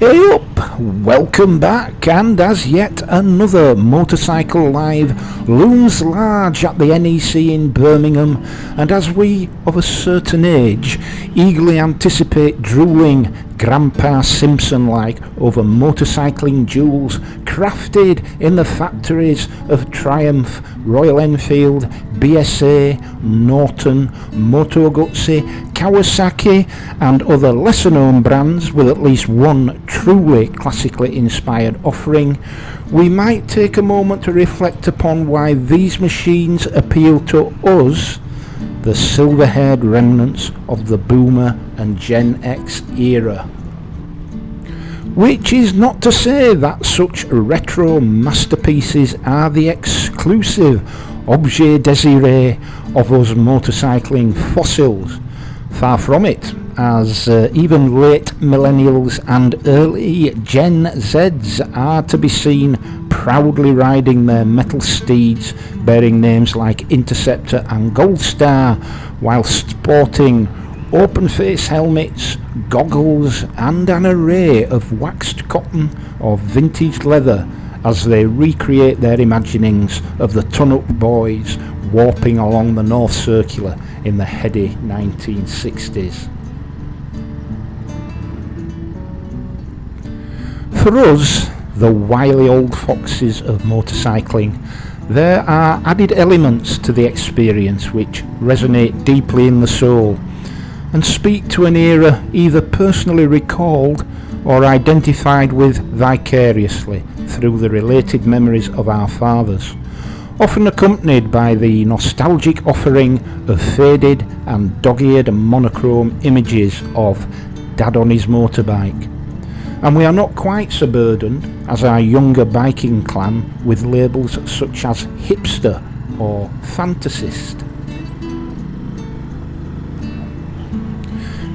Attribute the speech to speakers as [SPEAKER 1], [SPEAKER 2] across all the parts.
[SPEAKER 1] Hey up, welcome back, and as yet another Motorcycle Live looms large at the NEC in Birmingham, and as we of a certain age eagerly anticipate drooling Grandpa Simpson-like over motorcycling jewels crafted in the factories of Triumph, Royal Enfield, BSA, Norton, Moto Guzzi, Kawasaki and other lesser known brands with at least one truly classically inspired offering, we might take a moment to reflect upon why these machines appeal to us, the silver-haired remnants of the Boomer and Gen X era. Which is not to say that such retro masterpieces are the exclusive objet désiré of us motorcycling fossils. Far from it, as even late millennials and early Gen Zs are to be seen proudly riding their metal steeds bearing names like Interceptor and Gold Star, while sporting open face helmets, goggles and an array of waxed cotton or vintage leather as they recreate their imaginings of the ton-up boys warping along the North Circular in the heady 1960s. For us, the wily old foxes of motorcycling, there are added elements to the experience which resonate deeply in the soul and speak to an era either personally recalled or identified with vicariously through the related memories of our fathers, often accompanied by the nostalgic offering of faded and dog-eared monochrome images of Dad on his motorbike. And we are not quite so burdened as our younger biking clan with labels such as hipster or fantasist.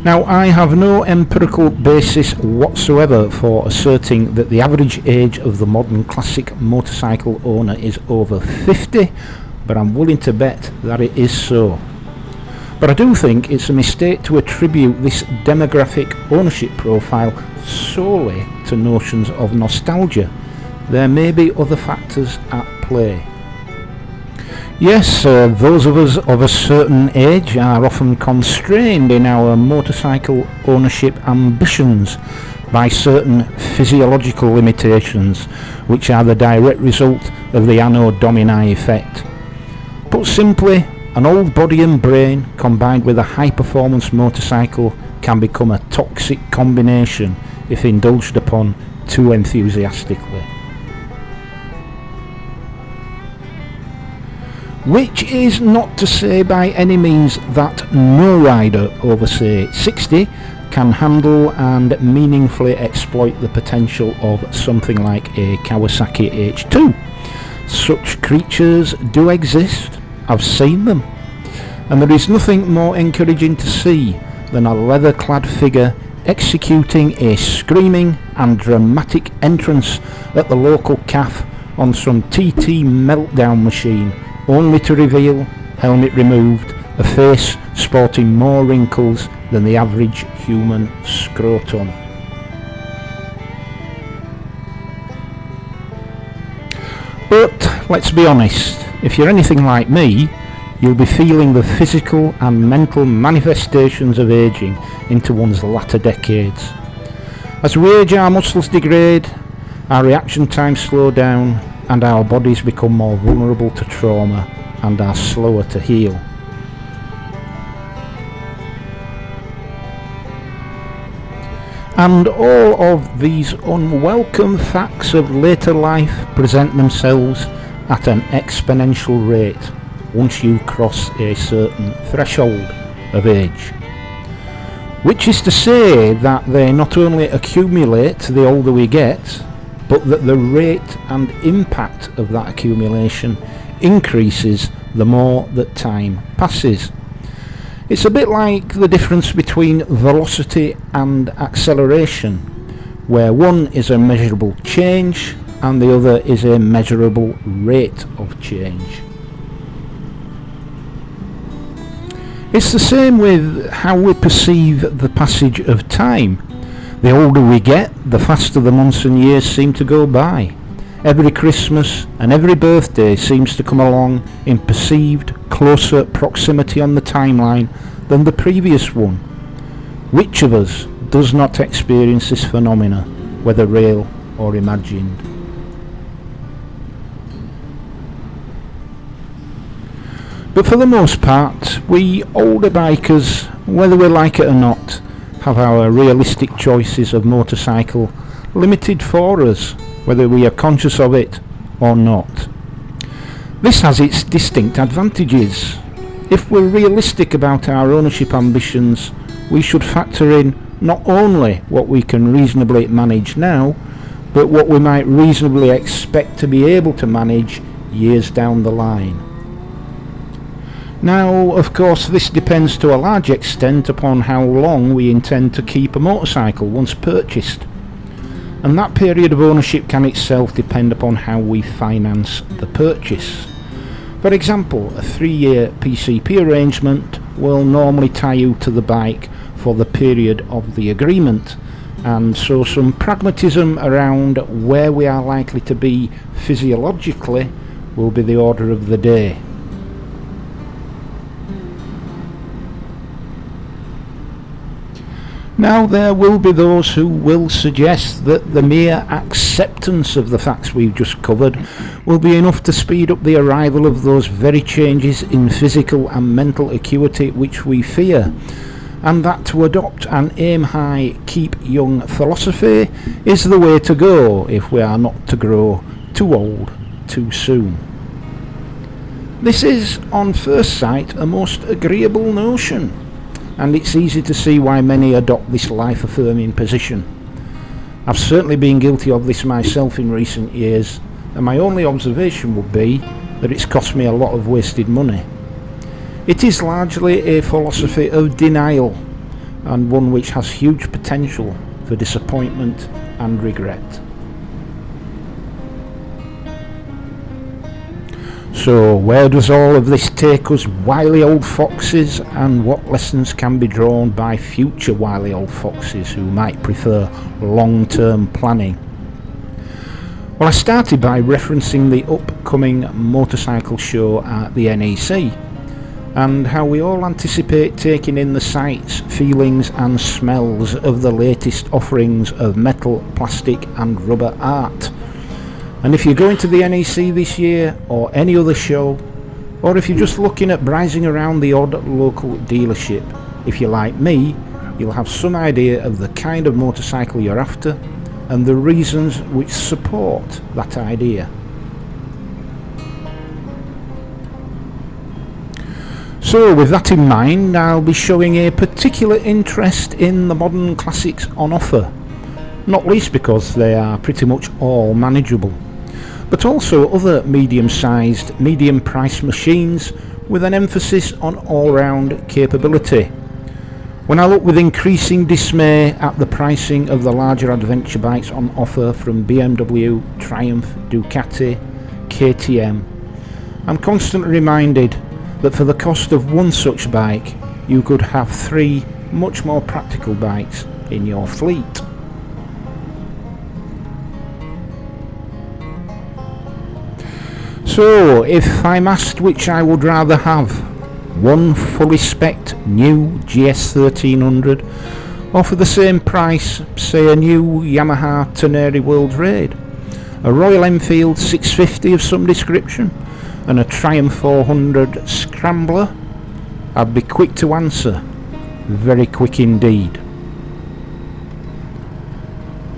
[SPEAKER 1] Now, I have no empirical basis whatsoever for asserting that the average age of the modern classic motorcycle owner is over 50, but I'm willing to bet that it is so. But I do think it's a mistake to attribute this demographic ownership profile solely to notions of nostalgia. There may be other factors at play. Yes, those of us of a certain age are often constrained in our motorcycle ownership ambitions by certain physiological limitations, which are the direct result of the Anno Domini effect. Put simply, an old body and brain combined with a high-performance motorcycle can become a toxic combination if indulged upon too enthusiastically. Which is not to say by any means that no rider over say 60 can handle and meaningfully exploit the potential of something like a Kawasaki H2. Such creatures do exist, I've seen them, and there is nothing more encouraging to see than a leather-clad figure executing a screaming and dramatic entrance at the local CAF on some TT meltdown machine, only to reveal, helmet removed, a face sporting more wrinkles than the average human scrotum. But let's be honest, if you're anything like me, you'll be feeling the physical and mental manifestations of ageing into one's latter decades. As we age, our muscles degrade, our reaction times slow down, and our bodies become more vulnerable to trauma and are slower to heal. And all of these unwelcome facts of later life present themselves at an exponential rate once you cross a certain threshold of age. Which is to say that they not only accumulate the older we get, but that the rate and impact of that accumulation increases the more that time passes. It's a bit like the difference between velocity and acceleration, where one is a measurable change and the other is a measurable rate of change. It's the same with how we perceive the passage of time. The older we get, the faster the months and years seem to go by. Every Christmas and every birthday seems to come along in perceived closer proximity on the timeline than the previous one. Which of us does not experience this phenomena, whether real or imagined? But for the most part, we older bikers, whether we like it or not, have our realistic choices of motorcycle limited for us, whether we are conscious of it or not. This has its distinct advantages. If we're realistic about our ownership ambitions, we should factor in not only what we can reasonably manage now, but what we might reasonably expect to be able to manage years down the line. Now, of course, this depends to a large extent upon how long we intend to keep a motorcycle once purchased. And that period of ownership can itself depend upon how we finance the purchase. For example, a 3-year PCP arrangement will normally tie you to the bike for the period of the agreement, and so some pragmatism around where we are likely to be physiologically will be the order of the day. Now, there will be those who will suggest that the mere acceptance of the facts we've just covered will be enough to speed up the arrival of those very changes in physical and mental acuity which we fear, and that to adopt an aim high, keep young philosophy is the way to go if we are not to grow too old too soon. This is, on first sight, a most agreeable notion, and it's easy to see why many adopt this life-affirming position. I've certainly been guilty of this myself in recent years, and my only observation would be that it's cost me a lot of wasted money. It is largely a philosophy of denial, and one which has huge potential for disappointment and regret. So where does all of this take us wily old foxes, and what lessons can be drawn by future wily old foxes who might prefer long-term planning? Well, I started by referencing the upcoming motorcycle show at the NEC, and how we all anticipate taking in the sights, feelings and smells of the latest offerings of metal, plastic and rubber art. And if you're going to the NEC this year, or any other show, or if you're just looking at browsing around the odd local dealership, if you're like me, you'll have some idea of the kind of motorcycle you're after, and the reasons which support that idea. So with that in mind, I'll be showing a particular interest in the modern classics on offer, not least because they are pretty much all manageable, but also other medium-sized, medium-priced machines with an emphasis on all-round capability. When I look with increasing dismay at the pricing of the larger adventure bikes on offer from BMW, Triumph, Ducati, KTM, I'm constantly reminded that for the cost of one such bike, you could have 3 much more practical bikes in your fleet. So, if I'm asked which I would rather have, one fully spec'd new GS 1300, or for the same price, say a new Yamaha Tenere World Raid, a Royal Enfield 650 of some description, and a Triumph 400 Scrambler, I'd be quick to answer, very quick indeed.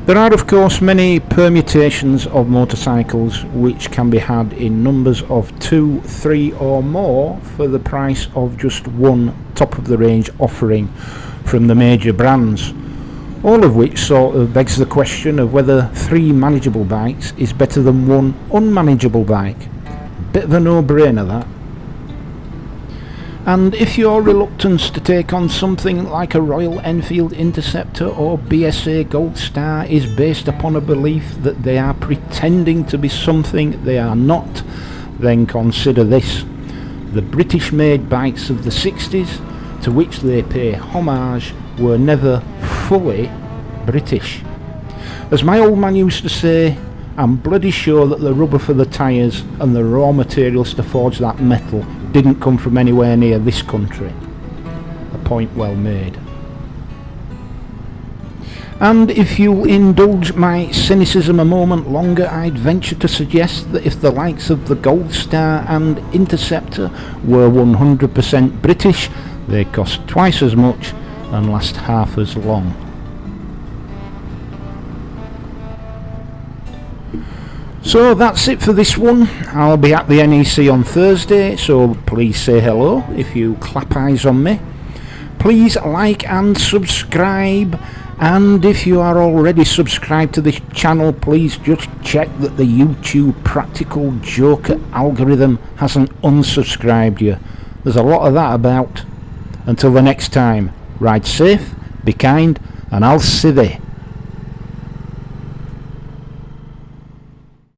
[SPEAKER 1] There are of course many permutations of motorcycles which can be had in numbers of 2, 3 or more for the price of just one top of the range offering from the major brands, all of which sort of begs the question of whether 3 manageable bikes is better than one unmanageable bike. Bit of a no-brainer that. And if your reluctance to take on something like a Royal Enfield Interceptor or BSA Gold Star is based upon a belief that they are pretending to be something they are not, then consider this. The British-made bikes of the 60s, to which they pay homage, were never fully British. As my old man used to say, I'm bloody sure that the rubber for the tyres and the raw materials to forge that metal didn't come from anywhere near this country. A point well made. And if you'll indulge my cynicism a moment longer, I'd venture to suggest that if the likes of the Gold Star and Interceptor were 100% British, they cost twice as much and last half as long. So that's it for this one. I'll be at the NEC on Thursday, so please say hello if you clap eyes on me. Please like and subscribe, and if you are already subscribed to this channel, please just check that the YouTube Practical Joker algorithm hasn't unsubscribed you. There's a lot of that about. Until the next time, ride safe, be kind, and I'll see thee.